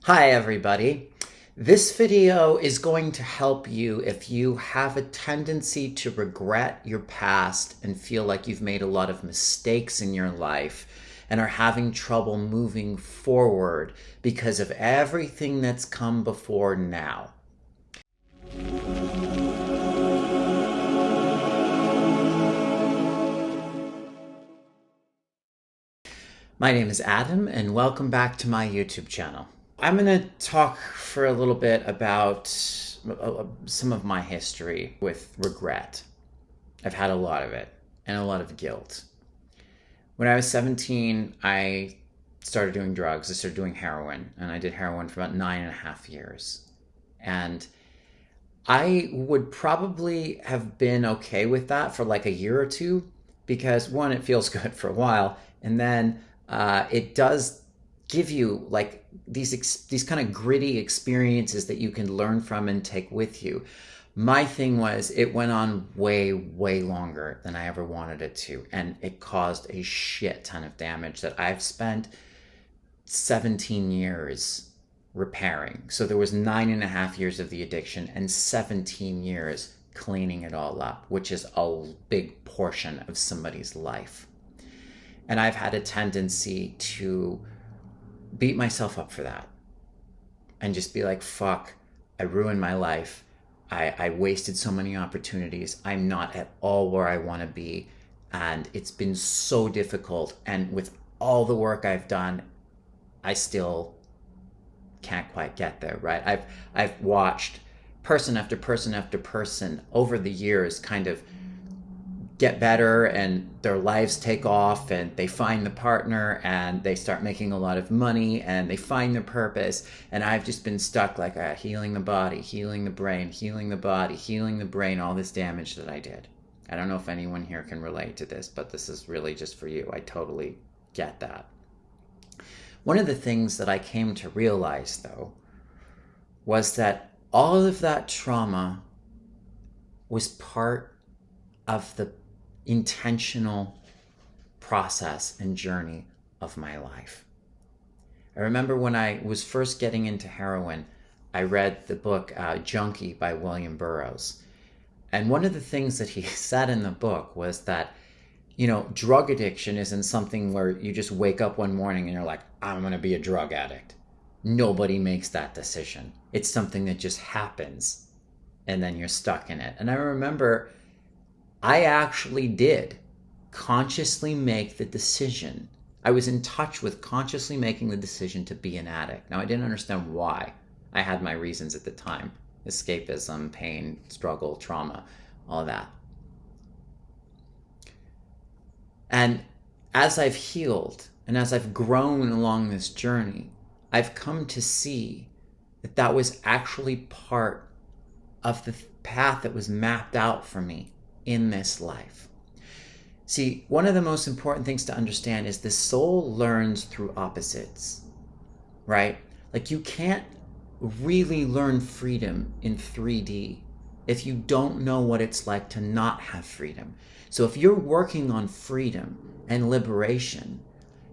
Hi everybody. This video is going to help you if you have a tendency to regret your past and feel like you've made a lot of mistakes in your life and are having trouble moving forward because of everything that's come before now. My name is Adam and welcome back to my YouTube channel. I'm going to talk for a little bit about some of my history with regret. I've had a lot of it and a lot of guilt. When I was 17, I started doing drugs. I started doing heroin, and I did heroin for about 9.5 years. And I would probably have been okay with that for like a year or two because, one, it feels good for a while, and then it does give you like these kind of gritty experiences that you can learn from and take with you. My thing was it went on way longer than I ever wanted it to, and it caused a shit ton of damage that I've spent 17 years repairing. So there was 9.5 years of the addiction and 17 years cleaning it all up, which is a big portion of somebody's life. And I've had a tendency to beat myself up for that and just be like, fuck, I ruined my life. I wasted so many opportunities. I'm not at all where I want to be. And it's been so difficult. And with all the work I've done, I still can't quite get there, right? I've watched person after person after person over the years kind of get better and their lives take off and they find the partner and they start making a lot of money and they find their purpose. And I've just been stuck like healing the body, healing the brain, healing the body, healing the brain, all this damage that I did. I don't know if anyone here can relate to this, but this is really just for you. I totally get that. One of the things that I came to realize, though, was that all of that trauma was part of the intentional process and journey of my life. I remember when I was first getting into heroin, I read the book Junkie by William Burroughs. And one of the things that he said in the book was that, you know, drug addiction isn't something where you just wake up one morning and you're like, I'm going to be a drug addict. Nobody makes that decision. It's something that just happens and then you're stuck in it. And I remember I actually did consciously make the decision. I was in touch with consciously making the decision to be an addict. Now, I didn't understand why. I had my reasons at the time. Escapism, pain, struggle, trauma, all of that. And as I've healed and as I've grown along this journey, I've come to see that that was actually part of the path that was mapped out for me in this life. See, one of the most important things to understand is the soul learns through opposites, right? Like you can't really learn freedom in 3D if you don't know what it's like to not have freedom. So if you're working on freedom and liberation,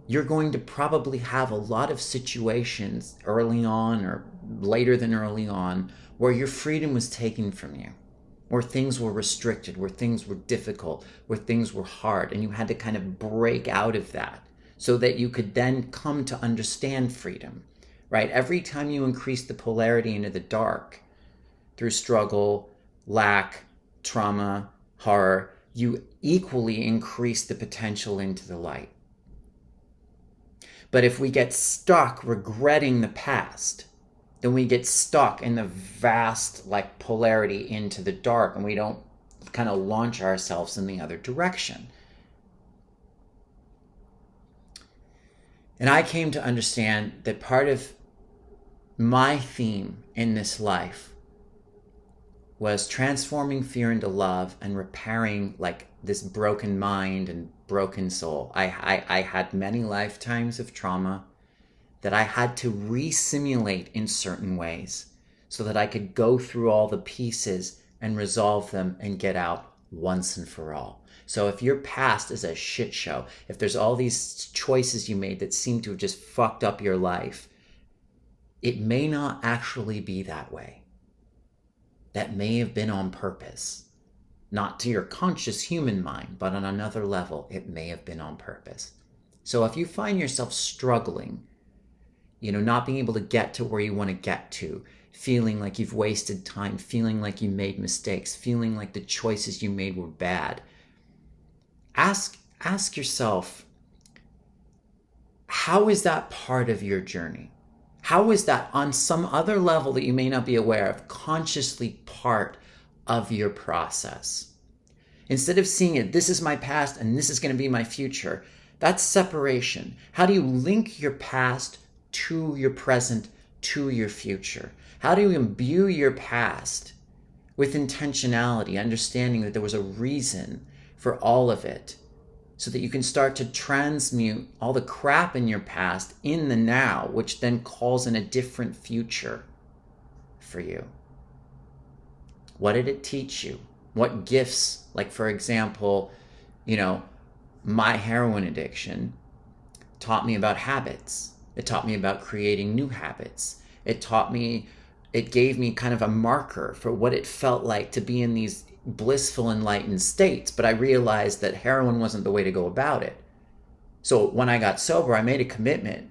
you're going to probably have a lot of situations early on or later than early on where your freedom was taken from you, where things were restricted, where things were difficult, where things were hard, and you had to kind of break out of that so that you could then come to understand freedom, right? Every time you increase the polarity into the dark through struggle, lack, trauma, horror, you equally increase the potential into the light. But if we get stuck regretting the past, then we get stuck in the vast like polarity into the dark and we don't kind of launch ourselves in the other direction. And I came to understand that part of my theme in this life was transforming fear into love and repairing like this broken mind and broken soul. I had many lifetimes of trauma that I had to re-simulate in certain ways so that I could go through all the pieces and resolve them and get out once and for all. So if your past is a shit show, if there's all these choices you made that seem to have just fucked up your life, it may not actually be that way. That may have been on purpose. Not to your conscious human mind, but on another level, it may have been on purpose. So if you find yourself struggling, not being able to get to where you want to get to, feeling like you've wasted time, feeling like you made mistakes, feeling like the choices you made were bad, ask yourself, how is that part of your journey? How is that on some other level that you may not be aware of, consciously part of your process? Instead of seeing it, this is my past and this is going to be my future, that's separation. How do you link your past to your present, to your future? How do you imbue your past with intentionality, understanding that there was a reason for all of it, so that you can start to transmute all the crap in your past in the now, which then calls in a different future for you? What did it teach you? What gifts, like for example, my heroin addiction taught me about habits. It taught me about creating new habits. It gave me kind of a marker for what it felt like to be in these blissful, enlightened states. But I realized that heroin wasn't the way to go about it. So when I got sober, I made a commitment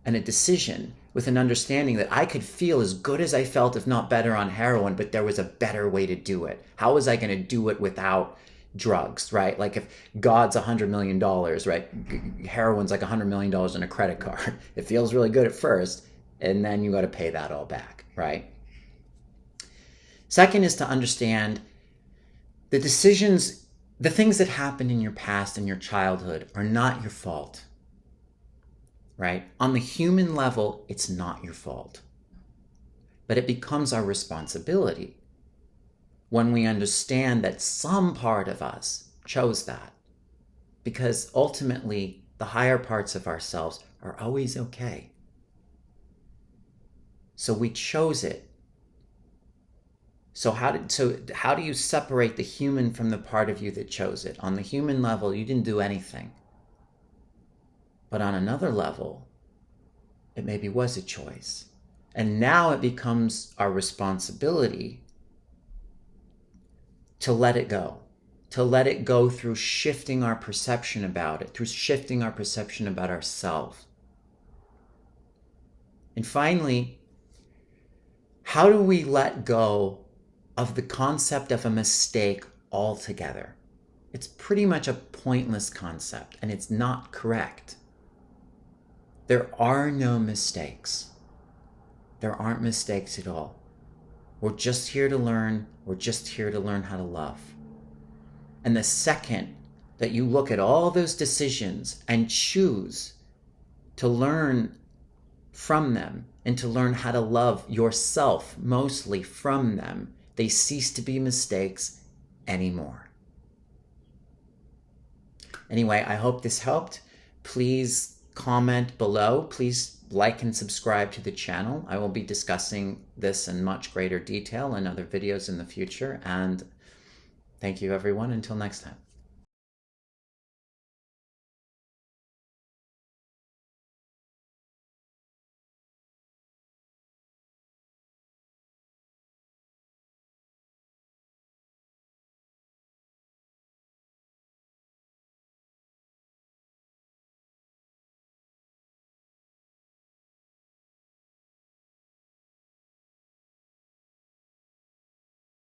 and a decision with an understanding that I could feel as good as I felt, if not better, on heroin, but there was a better way to do it. How was I going to do it without drugs, right? Like if God's $100 million, right? Heroin's like $100 million in a credit card. It feels really good at first, and then you got to pay that all back, right? Second is to understand the decisions, the things that happened in your past and your childhood are not your fault, right? On the human level, it's not your fault, but it becomes our responsibility when we understand that some part of us chose that, because ultimately the higher parts of ourselves are always okay. So we chose it. So how do you separate the human from the part of you that chose it? On the human level, you didn't do anything. But on another level, it maybe was a choice. And now it becomes our responsibility to let it go. To let it go through shifting our perception about it, through shifting our perception about ourselves. And finally, how do we let go of the concept of a mistake altogether? It's pretty much a pointless concept, and it's not correct. There are no mistakes. There aren't mistakes at all. We're just here to learn. We're just here to learn how to love. And the second that you look at all those decisions and choose to learn from them and to learn how to love yourself mostly from them, they cease to be mistakes anymore. Anyway, I hope this helped. Please comment below. Please like and subscribe to the channel. I will be discussing this in much greater detail in other videos in the future. And thank you, everyone. Until next time.